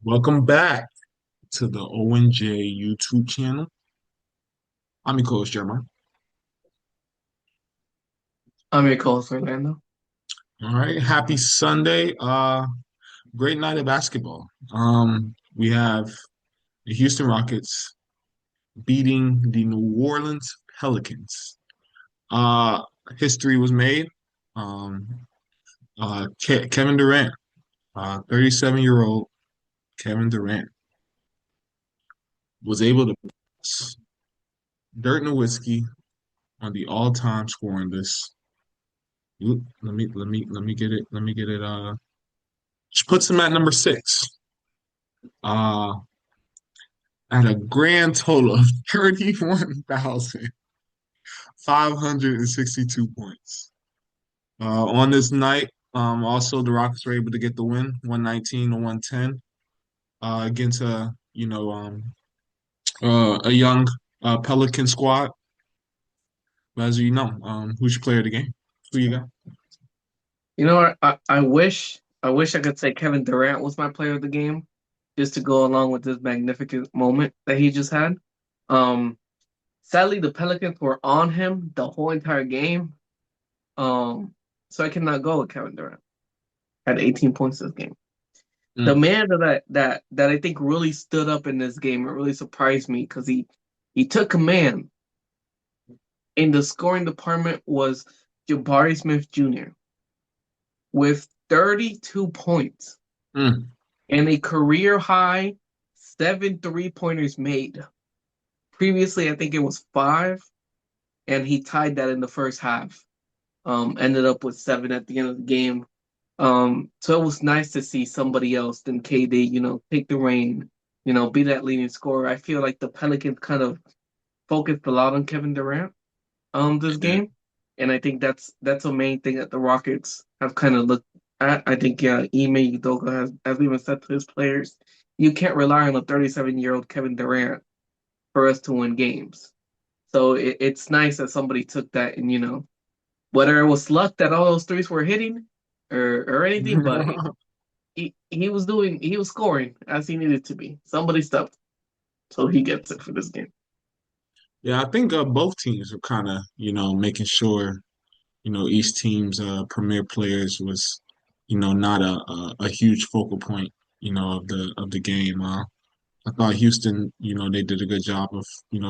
Welcome back to the ONJ YouTube channel. I'm your co-host, Jeremiah. I'm your co-host, Orlando. All right, happy Sunday. Great night of basketball. We have the Houston Rockets beating the New Orleans Pelicans. Uh, History was made. Um, Kevin Durant, 37-year-old Kevin Durant, was able to pass Dirk Nowitzki on the all-time scoring list. Let me get it. Let me get it. Which puts him at number six. Uh, at a grand total of 31,562 points. On this night, also the Rockets were able to get the win, 119 to 110, against a young Pelican squad. But as you know, who's your player of the game? Who you got? You know what? I wish I could say Kevin Durant was my player of the game, just to go along with this magnificent moment that he just had. Um, Sadly, the Pelicans were on him the whole entire game. Um, so I cannot go with Kevin Durant. Had 18 points this game. The Mm, man that I think really stood up in this game and really surprised me because he took command in the scoring department was Jabari Smith Jr. with 32 points mm, and a career high 7 3-pointers made. Previously, I think it was five, and he tied that in the first half. Ended up with seven at the end of the game. So it was nice to see somebody else than KD, take the reign, be that leading scorer. I feel like the Pelicans kind of focused a lot on Kevin Durant this yeah. game, and I think that's a main thing that the Rockets have kind of looked at. I think Ime Udoka has even said to his players, you can't rely on a 37-year-old Kevin Durant for us to win games. So it's nice that somebody took that and whether it was luck that all those threes were hitting or anything, but he was scoring as he needed to be. Somebody stepped, so he gets it for this game. Yeah, I think both teams are kind of, making sure each team's premier players was, not a huge focal point, of the game. I thought Houston, they did a good job of,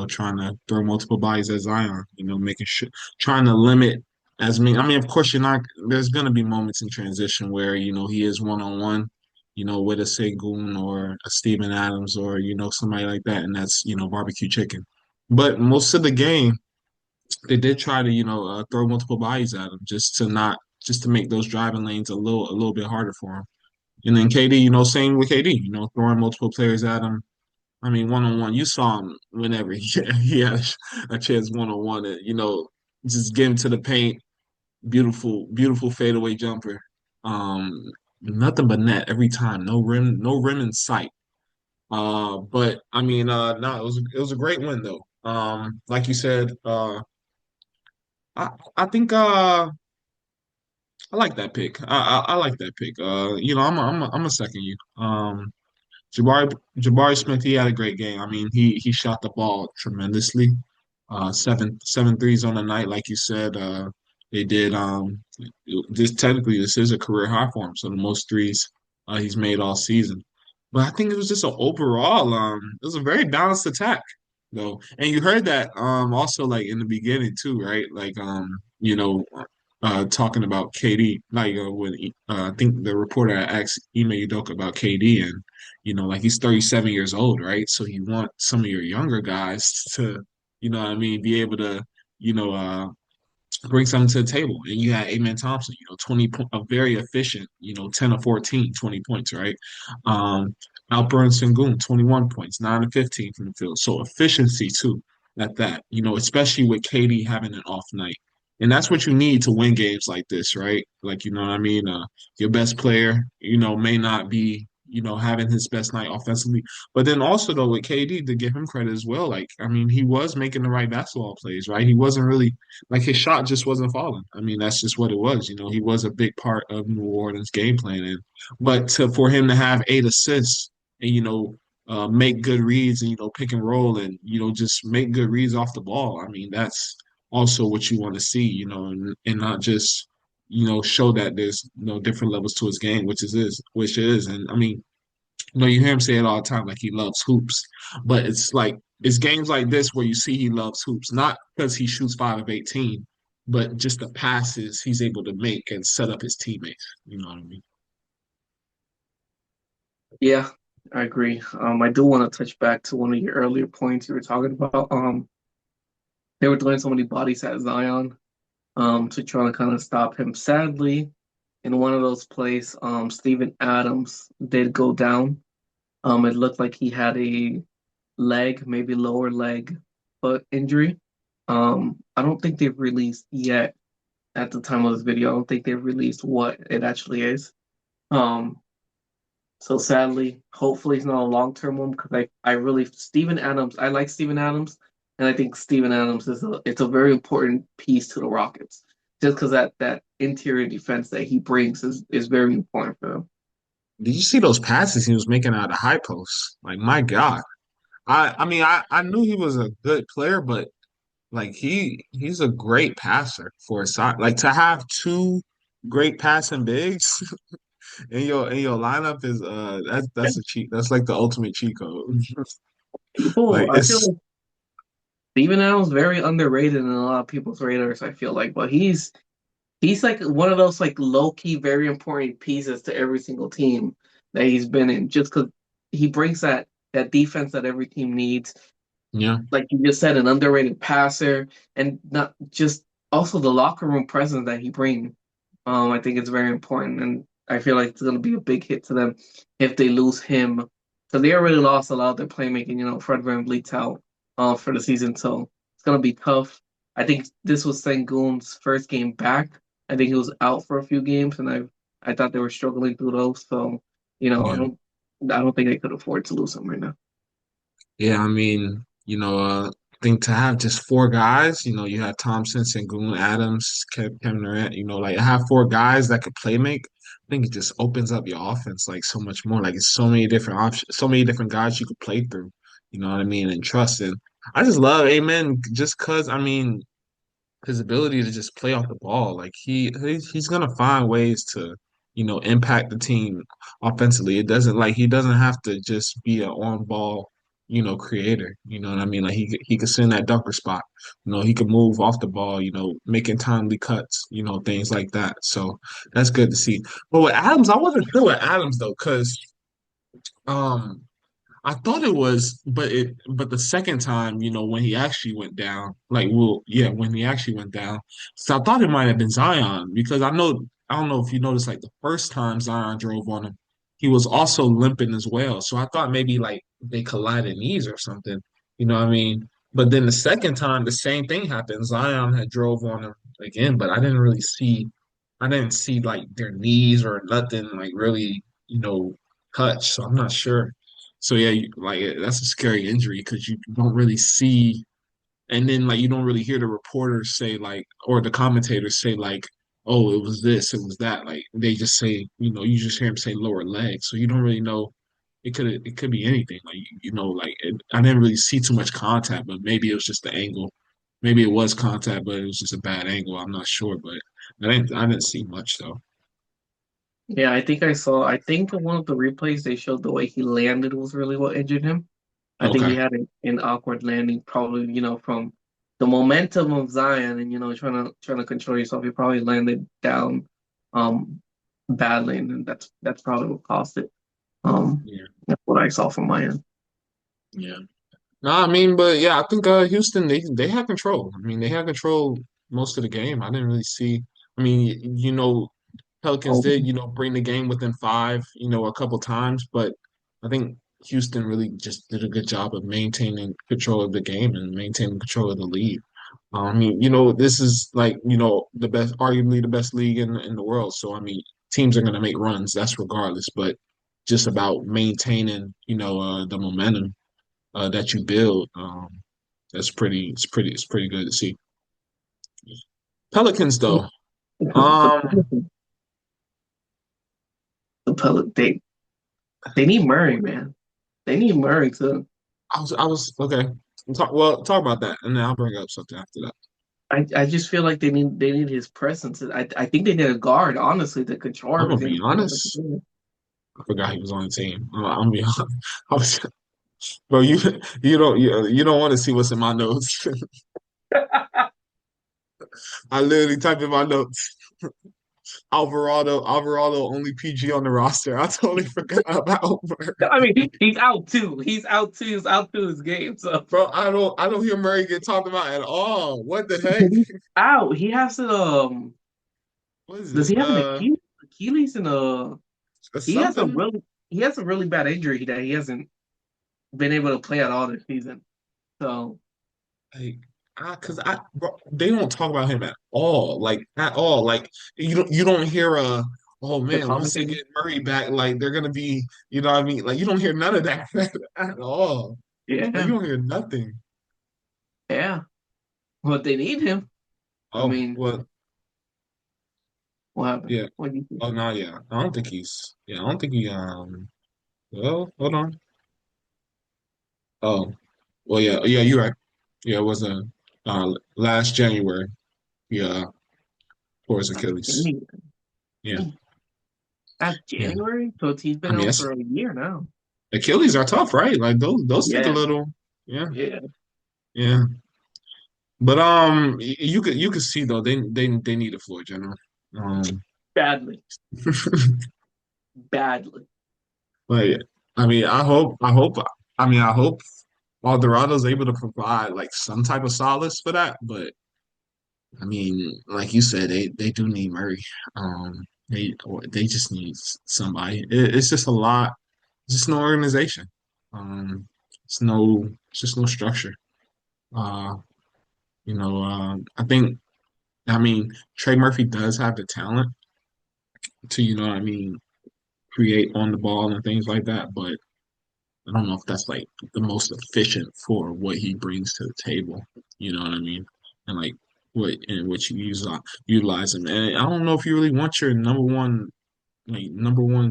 trying to throw multiple bodies at Zion, making sure, trying to limit as many. I mean, of course, you're not. There's going to be moments in transition where he is one on one, with a Segun or a Steven Adams or somebody like that, and that's barbecue chicken. But most of the game they did try to throw multiple bodies at him just to make those driving lanes a little bit harder for him. And then KD, same with KD, throwing multiple players at him. I mean, one on one, you saw him whenever he had a chance one on one, just get him to the paint, beautiful, beautiful fadeaway jumper. Nothing but net every time, no rim in sight. But I mean, no, it was a great win though. Like you said, I think I like that pick. I like that pick. I'm a second you. Jabari Smith, he had a great game. I mean, he shot the ball tremendously. Seven threes on the night, like you said. They did. This is a career high for him. So the most threes he's made all season. But I think it was just an overall. It was a very balanced attack, though. And you heard that also like in the beginning too, right? Like talking about KD, like when I think the reporter asked Ime Udoka about KD, and like he's 37 years old, right? So you want some of your younger guys to, what I mean, be able to, you know, uh, bring something to the table. And you had Amen Thompson, a very efficient, 10 or 14, 20 points, right? Um, Alperen Sengun, 21 points, 9 to 15 from the field. So efficiency too at that, especially with KD having an off night. And that's what you need to win games like this, right? Like, what I mean? Your best player, may not be, having his best night offensively. But then also though with KD to give him credit as well, like I mean, he was making the right basketball plays, right? He wasn't really like his shot just wasn't falling. I mean, that's just what it was. He was a big part of New Orleans game plan. And but for him to have 8 assists and make good reads and pick and roll and just make good reads off the ball. I mean, that's also what you want to see, and not just show that there's different levels to his game, which is, and I mean, you hear him say it all the time, like he loves hoops, but it's like it's games like this where you see he loves hoops, not because he shoots 5 of 18, but just the passes he's able to make and set up his teammates. You know what I mean? Yeah, I agree. I do want to touch back to one of your earlier points you were talking about. They were throwing so many bodies at Zion, to try to kind of stop him. Sadly, in one of those plays, Steven Adams did go down. It looked like he had a leg, maybe lower leg foot injury. I don't think they've released yet at the time of this video. I don't think they've released what it actually is. Um, so sadly, hopefully it's not a long-term one because I really Steven Adams, I like Steven Adams, and I think Steven Adams it's a very important piece to the Rockets. Just because that interior defense that he brings is very important for them. Did you see those passes he was making out of high posts? Like my God. I mean I knew he was a good player, but like he's a great passer for a side. Like to have two great passing bigs in your lineup is that's a cheat. That's like the ultimate cheat code. People, Like I feel it's like Steven Adams very underrated in a lot of people's radars, I feel like, but he's like one of those like low key, very important pieces to every single team that he's been in. Just because he brings that defense that every team needs. yeah, Like you just said, an underrated passer, and not just also the locker room presence that he brings. I think it's very important, and I feel like it's going to be a big hit to them if they lose him, because they already lost a lot of their playmaking. Fred VanVleet's out for the season, so it's going to be tough. I think this was Sengun's first game back. I think he was out for a few games, and I thought they were struggling through those. So, I yeah. don't think they could afford to lose him right now. Yeah, I mean, I think to have just four guys, you have Thompson, Sengun, Adams, Kevin Durant, like have four guys that could play make. I think it just opens up your offense like so much more. Like it's so many different options, so many different guys you could play through. You know what I mean? And trust. And I just love Amen just because I mean his ability to just play off the ball. Like he's gonna find ways to, impact the team offensively. It doesn't like he doesn't have to just be an on ball, creator. You know what I mean? Like he could send that dunker spot. He could move off the ball, making timely cuts, things like that. So that's good to see. But with Adams, I wasn't sure with Adams though, because um I thought it was, but the second time, when he actually went down, like, well, yeah, when he actually went down, so I thought it might have been Zion because I don't know if you noticed, like the first time Zion drove on him, he was also limping as well. So I thought maybe like they collided knees or something, you know what I mean? But then the second time, the same thing happened. Zion had drove on him again, but I didn't see like their knees or nothing like really, touch. So I'm not sure. So yeah, that's a scary injury because you don't really see, and then like you don't really hear the reporters say like, or the commentators say like, oh, it was this, it was that. Like they just say, you just hear them say lower leg, so you don't really know. It could be anything. Like I didn't really see too much contact, but maybe it was just the angle. Maybe it was contact, but it was just a bad angle. I'm not sure, but I didn't see much though. Yeah, I think in one of the replays they showed the way he landed was really what injured him. I think he Okay. had an awkward landing, probably, from the momentum of Zion and, trying to control yourself. He probably landed down um badly, and that's probably what caused it. Yeah. That's what I saw from my end. Yeah. No, I mean, but yeah, I think Houston they had control. I mean, they had control most of the game. I didn't really see. I mean, Pelicans Oh, did bring the game within five, a couple times, but I think Houston really just did a good job of maintaining control of the game and maintaining control of the lead. I mean, this is like the best, arguably the best league in the world. So I mean, teams are going to make runs. That's regardless, but just about maintaining, the momentum that you build. It's pretty good to see. Pelicans though. the Um, the Pel they need Murray, man. They need Murray too. I was okay. Talk about that, and then I'll bring up something after that. I just feel like they need his presence. I think they need a guard, honestly, to control I'm gonna everything. be honest. I forgot he was on the team. I'm gonna be honest. I was, bro, you don't want to see what's in my notes. I literally typed in my notes. Alvarado, only PG on the roster. I totally forgot about I Murray. mean, he's out too. He's out too. He's out to his game. So Bro, I don't hear Murray get talked about at all. What the heck? he's out. He has to. What is Does it? he have an Achilles? Achilles and he has a Something really he has a really bad injury that he hasn't been able to play at all this season. So like cause bro, they don't talk about him at all. Like at all. Like you don't hear oh the man, once they commentator, get Murray back, like they're gonna be, you know what I mean? Like you don't hear none of that at all. Like yeah, you don't hear nothing. yeah. But they need him. I Oh, mean, well, what happened? yeah. What do you think? Oh no, yeah. I don't think he well, hold on. Oh, well, yeah, you're right. Yeah, it was last January. Yeah, for his Achilles. January. Yeah, That's yeah. January, so he's I been mean, out that's for a year now. Achilles are tough, right? Like those take a Yeah, little. Yeah, yeah, yeah. But you could see though they need a floor general. Um, badly, badly. like I mean I hope Aldorado's able to provide like some type of solace for that, but I mean, like you said, they do need Murray. They just need somebody. It's just a lot. It's just no organization. It's just no structure. Uh, I think. I mean, Trey Murphy does have the talent to, create on the ball and things like that, but I don't know if that's like the most efficient for what he brings to the table. You know what I mean? And like what you utilize him. And I don't know if you really want your number one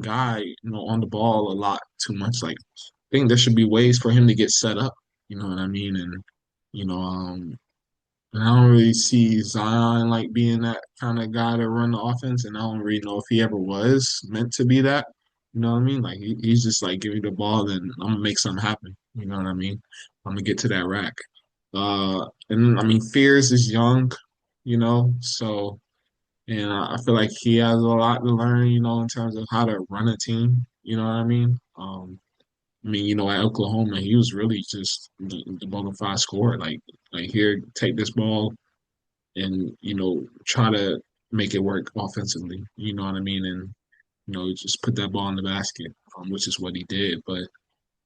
guy, on the ball a lot too much. Like I think there should be ways for him to get set up. You know what I mean? And you know, and I don't really see Zion like being that kind of guy to run the offense, and I don't really know if he ever was meant to be that. You know what I mean? Like he's just like give me the ball and I'm gonna make something happen. You know what I mean? I'm gonna get to that rack. And I mean Fears is young, so and I feel like he has a lot to learn, in terms of how to run a team. You know what I mean? I mean, at Oklahoma, he was really just the bona fide scorer. Like here, take this ball and try to make it work offensively. You know what I mean? And just put that ball in the basket, which is what he did. But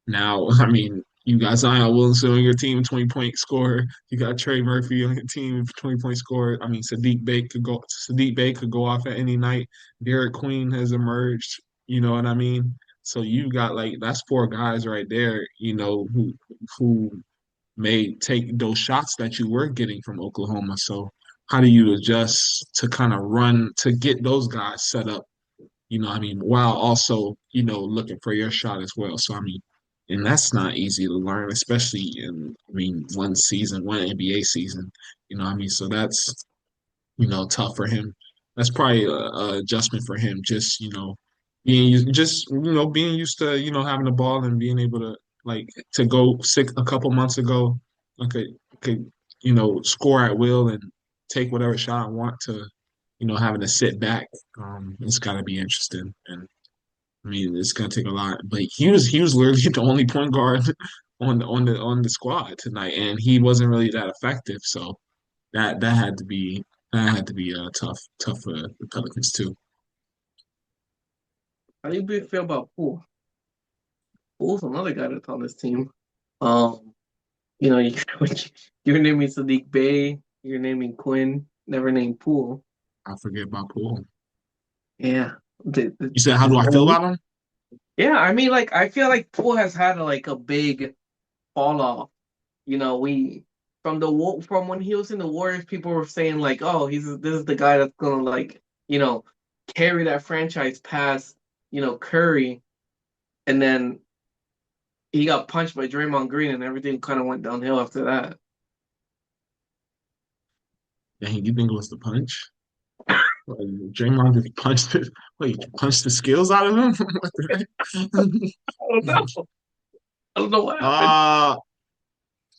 now, I mean, you got Zion Williamson on your team, 20-point scorer. You got Trey Murphy on your team, 20-point scorer. I mean, Sadiq Bey could go off at any night. Derek Queen has emerged. You know what I mean? So you got like that's four guys right there, who may take those shots that you were getting from Oklahoma. So how do you adjust to kind of run to get those guys set up, I mean, while also, looking for your shot as well. So I mean, and that's not easy to learn, especially in, I mean, one NBA season, I mean, so that's, tough for him. That's probably a adjustment for him, just, being used to, having the ball and being able to like to go sick a couple months ago, could, score at will and take whatever shot I want to, having to sit back. It's got to be interesting, and I mean, it's gonna take a lot. But he was literally the only point guard on the squad tonight, and he wasn't really that effective. So that had to be tough for the Pelicans too. How do you feel about Poole? Poole's another guy that's on this team. Um, you you're naming Sadiq Bey, you're naming Quinn, never named Poole. I forget about Poole. Yeah. You said, how do I feel about him? Yeah, I mean, like I feel like Poole has had like a big fall off. We from when he was in the Warriors, people were saying like, "Oh, this is the guy that's gonna like, you know, carry that franchise past, Curry." And then he got punched by Draymond Green, and everything kind of went downhill after that. Dang, you think it was the punch? Like, Draymond just punched it. Wait, punched the skills out of him? What the I don't heck? know. I don't know what happened. uh,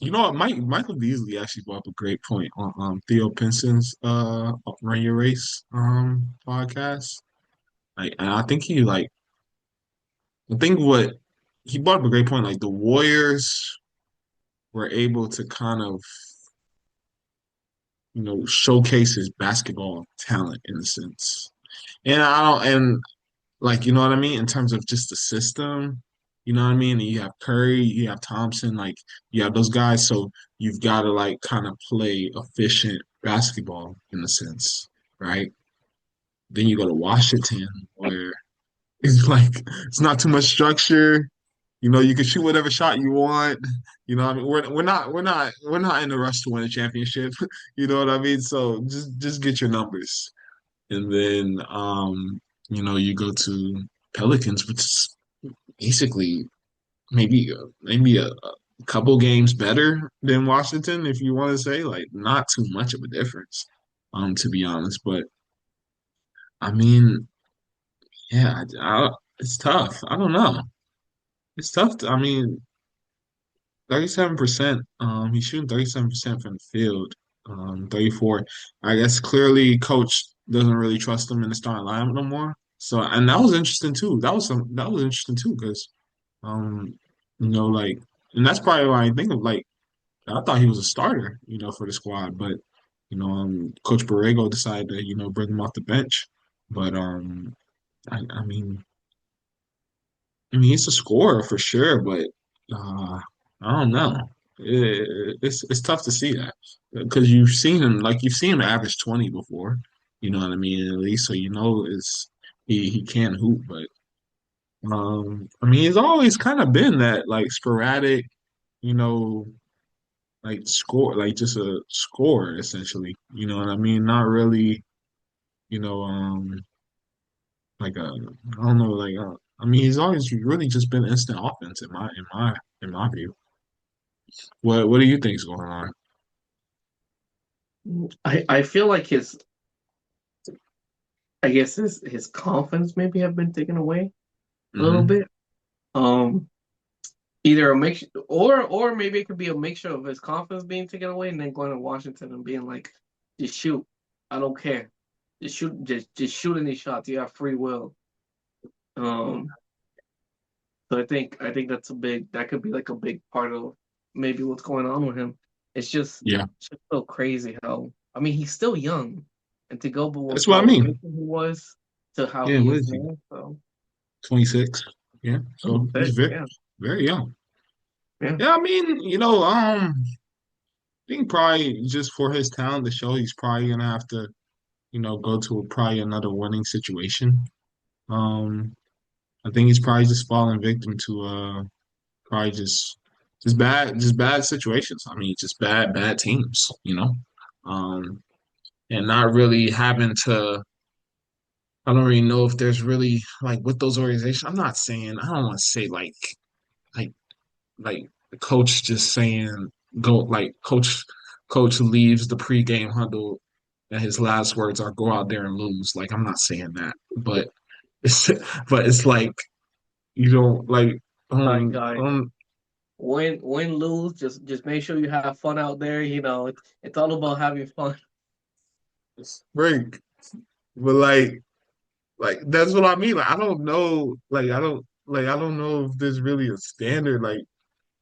you know what? Michael Beasley actually brought up a great point on Theo Pinson's Run Your Race podcast. Like, and I think I think what he brought up a great point. Like the Warriors were able to kind of showcase his basketball talent in a sense. And I don't and like what I mean in terms of just the system. You know what I mean? And you have Curry, you have Thompson, like you have those guys. So you've got to like kind of play efficient basketball in a sense, right? Then you go to Washington where it's like it's not too much structure. You can shoot whatever shot you want. I mean, we're not in a rush to win a championship. You know what I mean? So just get your numbers, and then you go to Pelicans, which is basically maybe a couple games better than Washington, if you want to say like not too much of a difference, to be honest. But I mean, yeah, it's tough. I don't know. It's tough. I mean, 37%. He's shooting 37% from the field. 34. I guess clearly coach doesn't really trust him in the starting lineup no more. So, and that was interesting too. That was interesting too because, um, like, and that's probably why I think of like I thought he was a starter, for the squad, but Coach Borrego decided to bring him off the bench. But I, I mean, he's a scorer for sure, but uh, I don't know. It's tough to see that because you've seen him average 20 before. You know what I mean? At least so is he can hoop, but I mean he's always kind of been that like sporadic, you know, like score like just a scorer essentially. You know what I mean? Not really, you know, like I don't know, like I mean he's always really just been instant offense in my view. What do you think is going on? I feel like I guess his confidence maybe have been taken away a little Hmm. bit. Um, Either a mix or maybe it could be a mixture of his confidence being taken away and then going to Washington and being like, just shoot. I don't care. Just shoot any shots. You have free will. Um, so I think that could be like a big part of maybe what's going on with him. Yeah, It's just so crazy how I mean he's still young and to go with that's what I how mean. efficient he was to how Yeah, he what is is he? now. So 26. Yeah, so he's very yeah, very young. yeah. Yeah, I mean, I think probably just for his talent to show, he's probably gonna have to, go to probably another winning situation. Um, I think he's probably just falling victim to probably just bad situations. I mean, just bad teams. Um, and not really having to. I don't really know if there's really like with those organizations. I don't want to say like like the coach just saying go like coach leaves the pregame huddle and his last words are go out there and lose. Like I'm not saying that, but it's but it's like you don't like Guys, win lose, just make sure you have fun out there. It's all about having fun. break. But like that's what I mean. Like I don't know. I don't know if there's really a standard like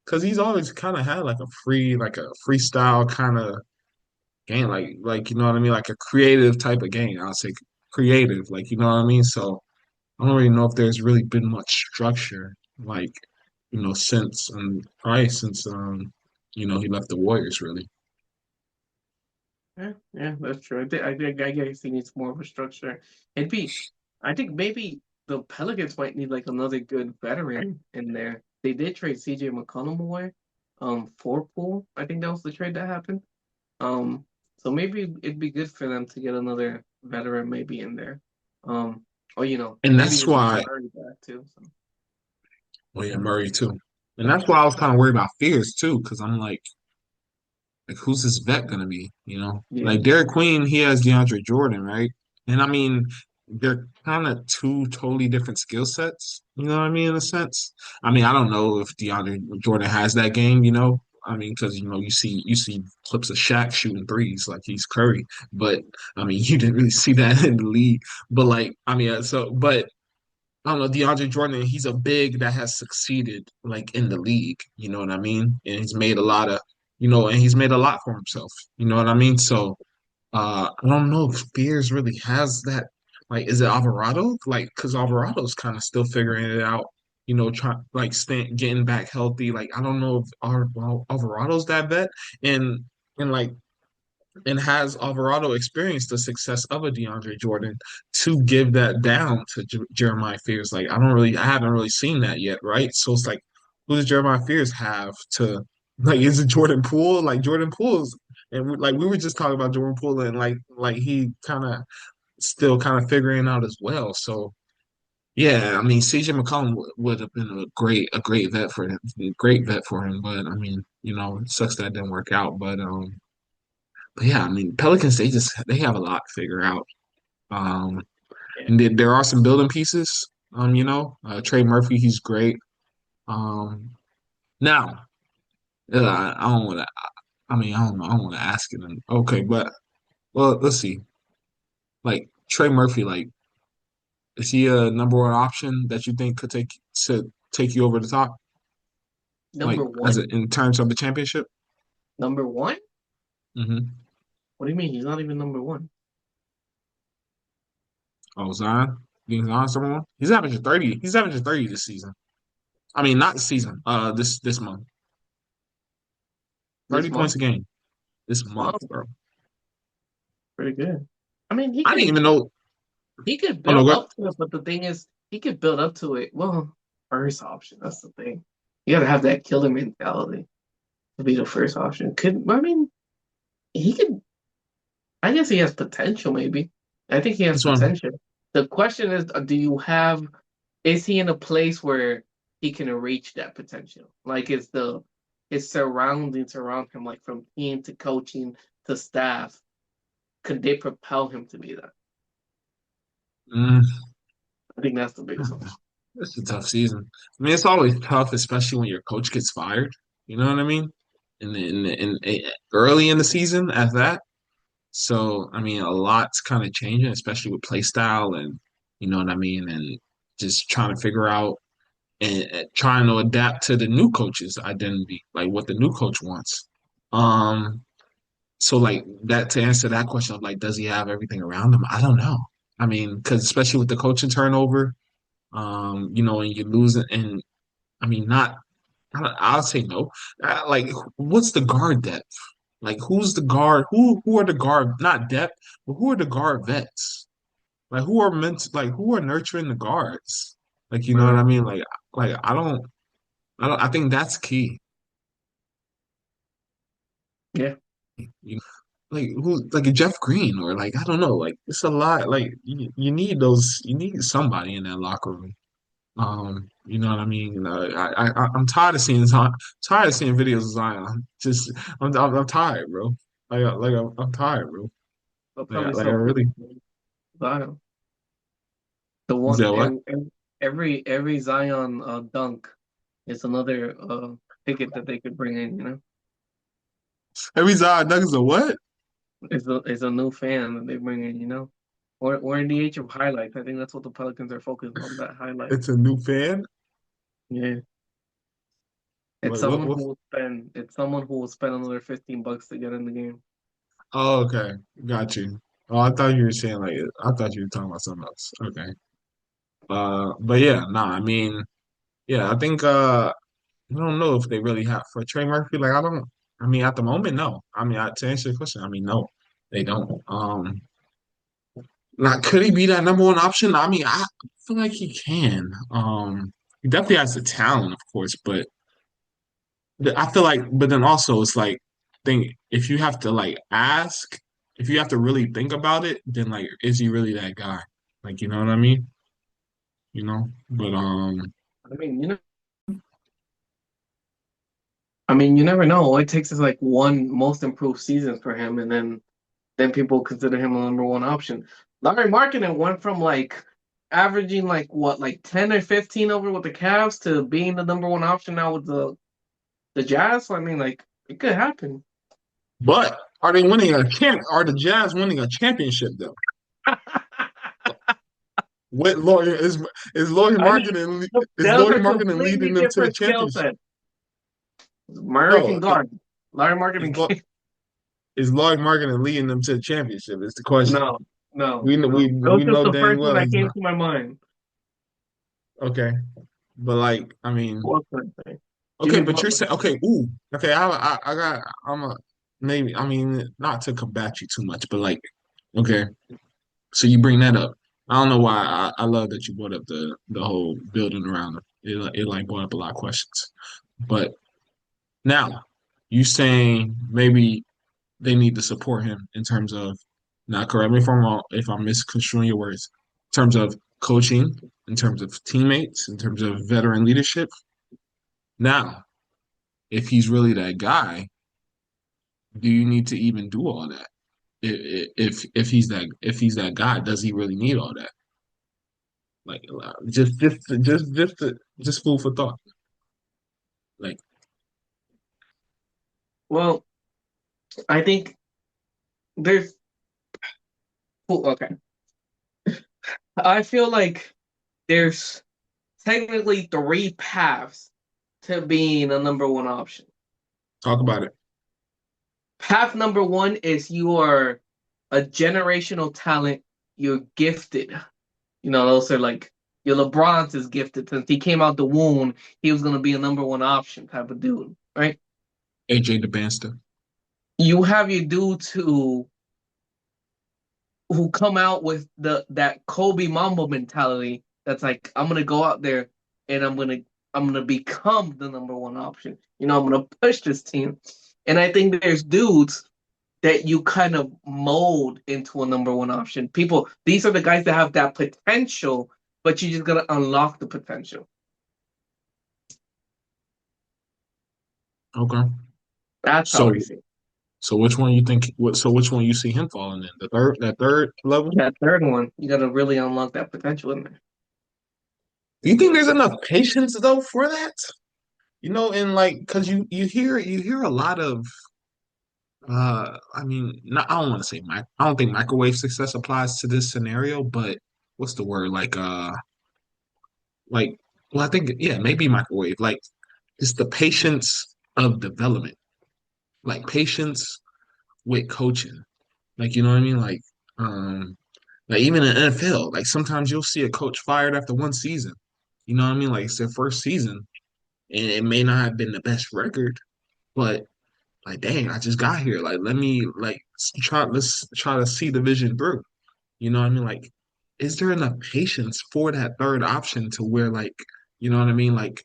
because he's always kind of had like a freestyle kind of game, like you know what I mean, like a creative type of game. I'll say creative, like you know what I mean. So I don't really know if there's really been much structure, like since probably since he left the Warriors, really. Yeah, that's true. I guess he needs more of a structure. It'd be, I think maybe the Pelicans might need like another good veteran in there. They did trade CJ McCollum away, for Poole. I think that was the trade that happened. Um, so maybe it'd be good for them to get another veteran maybe in there. Um, or And maybe that's even why, get Murray back too. So well, yeah, Murray too. And that's why I was kind of worried about Fears too, because I'm like, who's this vet gonna be? Yeah. Like Derek Queen, he has DeAndre Jordan, right? And I mean, they're kind of two totally different skill sets. You know what I mean, in a sense. I mean, I don't know if DeAndre Jordan has that game. I mean, because you see clips of Shaq shooting threes like he's Curry, but I mean, you didn't really see that in the league. But like, I mean, but I don't know, DeAndre Jordan, he's a big that has succeeded like in the league, you know what I mean? And he's made a lot of, and he's made a lot for himself. You know what I mean? So I don't know if Spears really has that. Like, is it Alvarado? Like, because Alvarado's kind of still figuring it out, trying like getting back healthy. Like, I don't know if Alvarado's that vet. And and like and has Alvarado experienced the success of a DeAndre Jordan to give that down to Jeremiah Fears? Like, I haven't really seen that yet, right? So it's like, who does Jeremiah Fears have to, like, is it Jordan Poole? Like, Jordan Poole's, and we were just talking about Jordan Poole, and like he kind of still kind of figuring out as well. So, yeah, I mean, CJ McCollum would have been a great vet for him, great vet for him. But I mean, it sucks that didn't work out. But yeah, I mean, Pelicans they have a lot to figure out. Um, Yeah. and there are some building pieces. Trey Murphy, he's great. Now, I don't want to. I mean, I don't know. I don't want to ask it. Okay, but well, let's see. Like Trey Murphy, like is he a number one option that you think could take you over the top? Like Number one? in terms of the championship? Number one? Mm-hmm. What do you mean? He's not even number one. Oh, Zion, being Zion someone? He's averaging 30. He's averaging 30 this season. I mean, not this season. This month. This 30 points month? a game this Wow, month, bro. pretty good. I mean, I didn't even know. he could Oh no, build what? up to it, but the thing is, he could build up to it. Well, first option. That's the thing. You gotta have that killer mentality to be the first option. I mean, he could. I guess he has potential. Maybe. I think he has This one. potential. The question is, do you have? Is he in a place where he can reach that potential? Like, is the his surroundings around him, like from team to coaching to staff, could they propel him to be that? Mm, I think that's the biggest one. it's a tough season. I mean, it's always tough, especially when your coach gets fired. You know what I mean? Early in the season, at that. So I mean, a lot's kind of changing, especially with play style and you know what I mean, and just trying to figure out and trying to adapt to the new coach's identity, like what the new coach wants. Um, So like that to answer that question of like, does he have everything around him? I don't know. I mean, because especially with the coaching turnover, and you lose it, and I mean, not. I'll say no. Like, what's the guard depth? Like, who's the guard? Who are the guard? Not depth, but who are the guard vets? Like, who are nurturing the guards? Like, you know what I Right. mean? Like I don't. I think that's key. Yeah. You like who like a Jeff Green or like I don't know like it's a lot like you need somebody in that locker room. You know what I mean? I'm tired of seeing videos of Zion. Just I'm tired, bro. I'm tired, bro. They'll Like probably I sell really tickets. Zion. The is one that what? and every Zion dunk is another ticket that they could bring in. Every Zion Nuggets are what? Is a new fan that they bring in. Or in the age of highlights. I think that's what the Pelicans are focused on. That highlight. It's a new fan. Yeah. It's What someone what? who will spend. It's someone who will spend another $15 to get in the game. Oh, okay, got you. Oh, I thought you were saying like I thought you were talking about something else. Okay. But yeah, nah. I mean, yeah, I think I don't know if they really have for Trey Murphy. Like I don't. I mean, at the moment, no. I mean, to answer your question, I mean, no, they don't. Now could he be that number one option? I mean, I feel like he can. He definitely has the talent, of course, but I feel like, but then also it's like, think if you have to like ask, if you have to really think about it, then like, is he really that guy? Like, you know what I mean? But I mean, I mean, you never know. All it takes is like one most improved season for him, and then people consider him a number one option. Larry Markkinen went from like averaging like what, like 10 or 15 over with the Cavs to being the number one option now with the Jazz. So, I mean, like it could happen. But are they winning a champ? Are the Jazz winning a championship though? What lawyer is Lawyer I mean, Marketing is those Lawyer are Marketing completely leading them to the different skill championship? sets. Murray can No, guard. Larry is, Markkinen Law- can is Lawyer Marketing leading them to the championship? Is the question. no, no, We know no. we That was we just know the dang first one well that he's came not. to my mind. Okay, but like I mean, What was I saying? okay, Jimmy but you're Butler. saying okay, ooh, okay. I got I'm a maybe I mean not to combat you too much, but like okay. So you bring that up. I don't know why I love that you brought up the whole building around it. It like brought up a lot of questions. But now you saying maybe they need to support him in terms of now correct me if I'm wrong if I'm misconstruing your words, in terms of coaching, in terms of teammates, in terms of veteran leadership. Now, if he's really that guy, do you need to even do all that? If he's that guy, does he really need all that? Like just food for thought. Like Well, I think there's okay. I feel like there's technically three paths to being a number one option. talk about it. Path number one is you are a generational talent. You're gifted. You know, those are like your LeBron's is gifted. Since he came out the womb, he was going to be a number one option type of dude, right? AJ DeBanster. You have your dudes who come out with that Kobe Mamba mentality. That's like I'm gonna go out there and I'm gonna become the number one option. You know, I'm gonna push this team. And I think there's dudes that you kind of mold into a number one option. People, these are the guys that have that potential, but you just gotta unlock the potential. Okay. That's how I So see it. so which one you think so which one you see him falling in? That third level? That third one, you gotta really unlock that potential in there. Do you think there's enough patience though for that? You know, and like because you hear a lot of I mean not I don't want to say I don't think microwave success applies to this scenario, but what's the word? Like well I think yeah, maybe microwave. Like it's the patience of development. Like patience with coaching. Like you know what I mean? Like even in the NFL, like sometimes you'll see a coach fired after one season. You know what I mean? Like it's their first season, and it may not have been the best record, but like, dang, I just got here. Like, let me like let's try to see the vision through. You know what I mean? Like, is there enough patience for that third option to where like, you know what I mean? Like,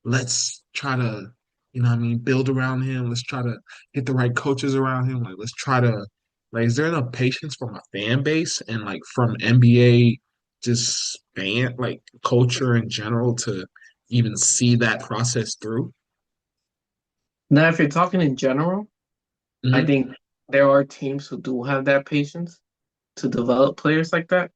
let's try to, you know what I mean, build around him. Let's try to get the right coaches around him. Like, let's try to like, is there enough patience from a fan base and like from NBA just fan like culture in general to even see that process through? Now, if you're talking in general, I Hmm. think there are teams who do have that patience to develop players like that.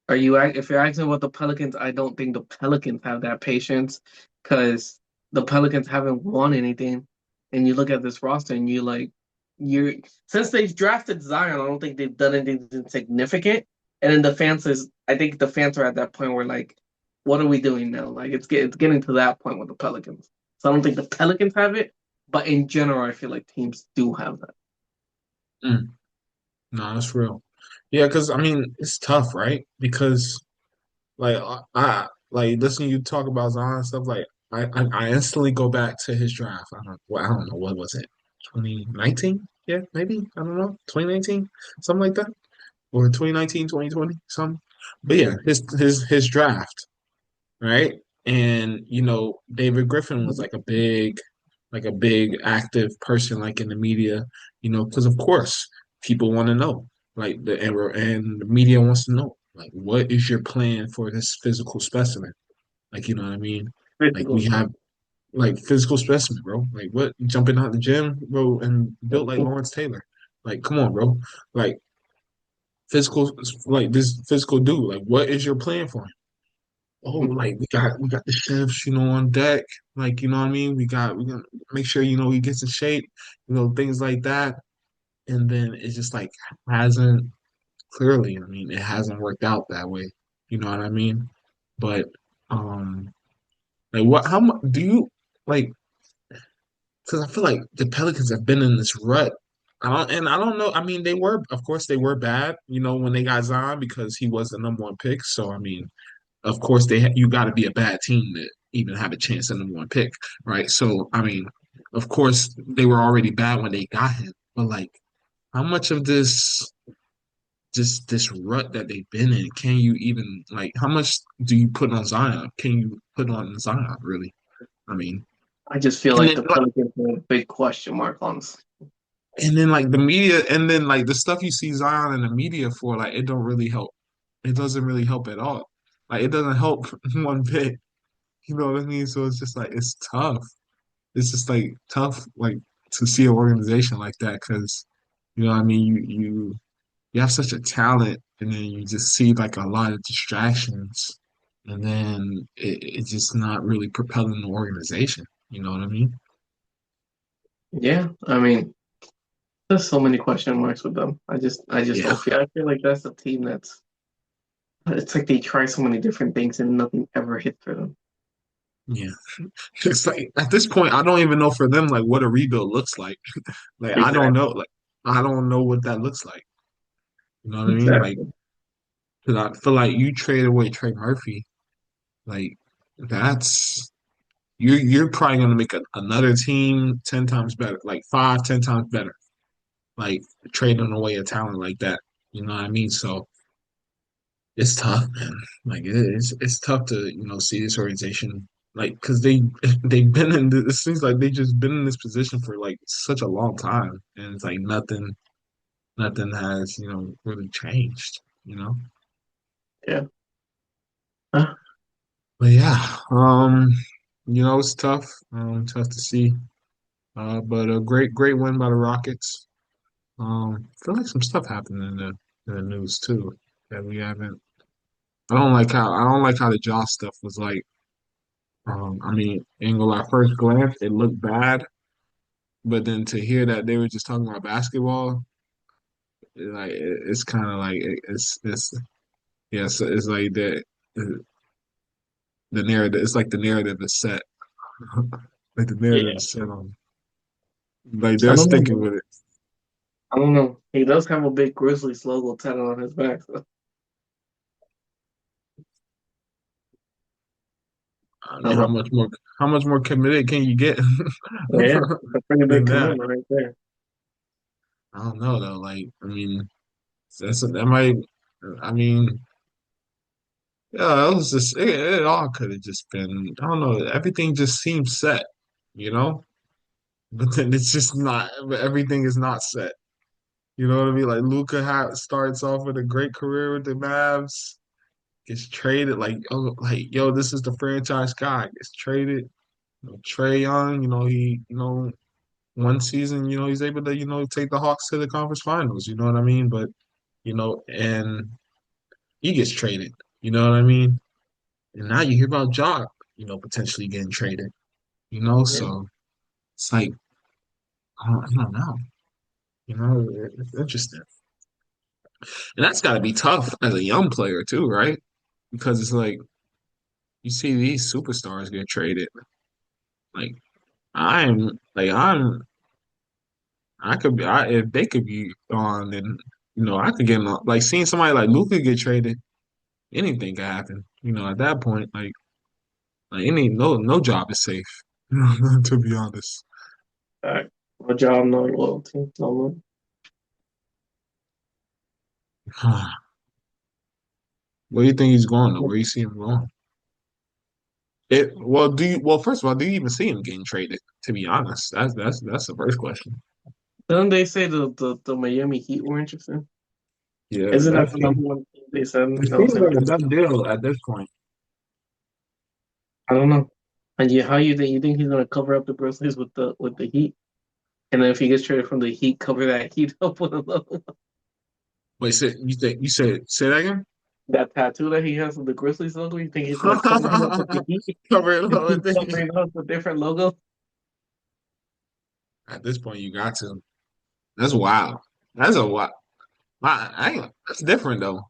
If you're asking about the Pelicans, I don't think the Pelicans have that patience because the Pelicans haven't won anything. And you look at this roster and you're since they've drafted Zion, I don't think they've done anything significant. And then I think the fans are at that point where like, what are we doing now? Like it's getting to that point with the Pelicans. So I don't think the Pelicans have it, but in general, I feel like teams do have that. Mm. No, that's real. Yeah, because I mean it's tough, right? Because like I like listening to you talk about Zion and stuff. Like I instantly go back to his draft. I don't know what was it, 2019? Yeah, maybe I don't know, 2019, something like that, or 2019, 2020, something. But yeah, his draft, right? And you know, David Griffin was like a big active person, like in the media, you know, because of course people want to know, like and the media wants to know, like, what is your plan for this physical specimen? Like, you know what I mean? Like Physical we have, stuff. like physical specimen, bro. Like what jumping out the gym, bro, and built like Lawrence Taylor. Like, come on, bro. Like physical, like this physical dude. Like, what is your plan for him? Oh, like we got the chefs, on deck. Like, you know what I mean? We got make sure he gets in shape, things like that. And then it just like hasn't clearly. I mean, it hasn't worked out that way. You know what I mean? But um, like what? How much do you like? Because I feel like the Pelicans have been in this rut. I don't know. I mean, of course, they were bad, when they got Zion because he was the number one pick. So, I mean, of course, you got to be a bad team to even have a chance at number one pick, right? So, I mean, of course, they were already bad when they got him. But, like, how much of this rut that they've been in, can you even, like, how much do you put on Zion? Can you put on Zion, really? I mean, I just feel and like then the Pelicans are a big question mark on this. And then like the media, and then like the stuff you see Zion in the media for, like it don't really help. It doesn't really help at all. Like it doesn't help one bit. You know what I mean? So it's just like it's tough. It's just like tough, like to see an organization like that because what I mean. You have such a talent, and then you just see like a lot of distractions, and then it's just not really propelling the organization. You know what I mean? Yeah, I mean, there's so many question marks with them. I just Yeah, don't feel. I feel like that's a team that's. It's like they try so many different things and nothing ever hit for them. yeah. It's like at this point, I don't even know for them like what a rebuild looks like. Like I don't know, Exactly. like I don't know what that looks like. You know what I mean? Like, Exactly. 'cause I feel like you trade away Trey Murphy, like that's you're probably gonna make another team 10 times better, like 5, 10 times better, like trading away a talent like that. You know what I mean? So it's tough, man. Like it's tough to see this organization like because they've been in this. It seems like they just been in this position for like such a long time, and it's like nothing has really changed. You know, Yeah. Huh? but yeah, it's tough. Tough to see. But a great win by the Rockets. I feel like some stuff happened in the news too that we haven't. I don't like how the Josh stuff was like. I mean, ain't gonna lie, first glance, it looked bad, but then to hear that they were just talking about basketball, it's kind of like it's yeah, so it's like the narrative. It's like the narrative is set, like the narrative Yeah. is set on, like I they're don't know, sticking man. with it. I don't know. He does have a big Grizzlies logo tatted on his back. So I I mean, don't know. how much more committed can you get Yeah, it's a pretty big than that? commitment right there. I don't know though. Like, I mean, that might. I mean, yeah, it was just it all could have just been. I don't know. Everything just seems set, you know. But then it's just not. But everything is not set. You know what I mean? Like starts off with a great career with the Mavs, gets traded. Like, oh, like yo, this is the franchise guy. Gets traded. Trey Young, one season, he's able to, take the Hawks to the conference finals. You know what I mean? But and he gets traded. You know what I mean? And now you hear about Jock, potentially getting traded. Yeah. So it's like I don't know. It's interesting, and that's got to be tough as a young player too, right? Because it's like you see these superstars get traded. Like I'm I could be if they could be gone, then I could get like seeing somebody like Luka get traded. Anything could happen. At that point, like any no job is safe. To be honest. All right. No job, no loyalty, no money. Where do you think he's going though? Where you see him going? First of all, do you even see him getting traded? To be honest, that's the first question. Didn't they say the Miami Heat were interested? Yeah, Isn't that the number one thing they said it that was seems like a interested? done deal at this point. I don't know. And how you think he's gonna cover up the Grizzlies with the Heat? And then if he gets traded from the Heat, cover that Heat up with a logo. Wait, you said say that again? That tattoo that he has with the Grizzlies logo, you think he's gonna cover it up with the Heat? Cover it And up keep with it. covering it up with different logo? At this point, you got to. That's wild. That's a wild. That's different though.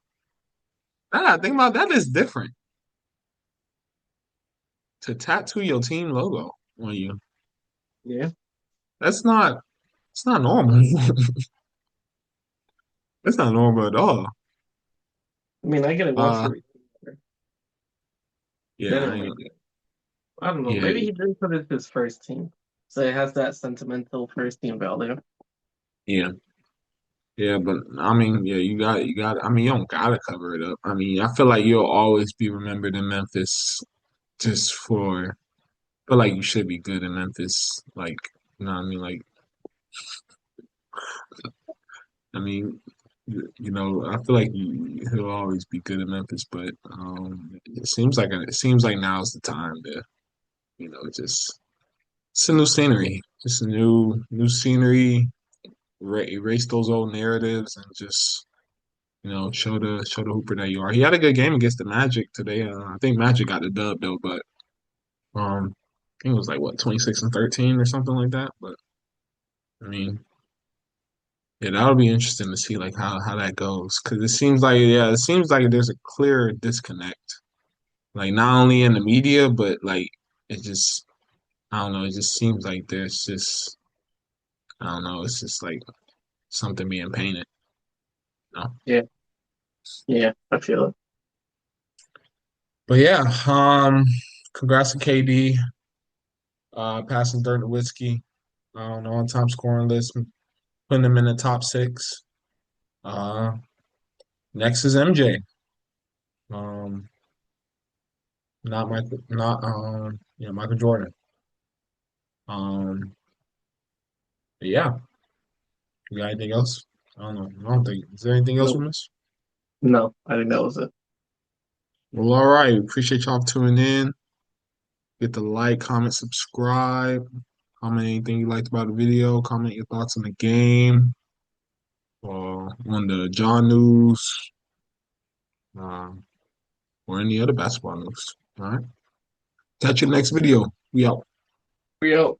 Now that I think about that, is different to tattoo your team logo on you. Yeah. That's not. It's not normal. It's not normal at all. I mean, I get it once Uh, for yeah, then I it might ain't, be. I don't know. yeah, Maybe he did put it his first team, so it has that sentimental first team value. yeah, yeah. But I mean, yeah, you got. I mean, you don't gotta cover it up. I mean, I feel like you'll always be remembered in Memphis just for. I feel like you should be good in Memphis. Like, you know what I mean? Like, I mean, I feel like he'll always be good in Memphis, but it seems like now's the time to, just it's a new scenery, just a new scenery, erase those old narratives, and just show the Hooper that you are. He had a good game against the Magic today. I think Magic got the dub though, but I think it was like what 26-13 or something like that. But I mean. Yeah, that'll be interesting to see like how that goes because it seems like there's a clear disconnect like not only in the media but like it just I don't know it just seems like there's just I don't know it's just like something being painted, you know? Yeah, yeah, I feel it. But yeah, congrats to KD, passing Dirk Nowitzki on top scoring list, putting him in the top six. Uh, Next is MJ. Um, not Michael Jordan. Um, but yeah, you got anything else? I don't know. I don't think. Is there anything else we No, missed? no, I think that was it. Well, all right. Appreciate y'all tuning in. Get the like, comment, subscribe. Comment anything you liked about the video. Comment your thoughts on the game or on the John news um, or any other basketball news. All right. Catch you next video. We out. We out.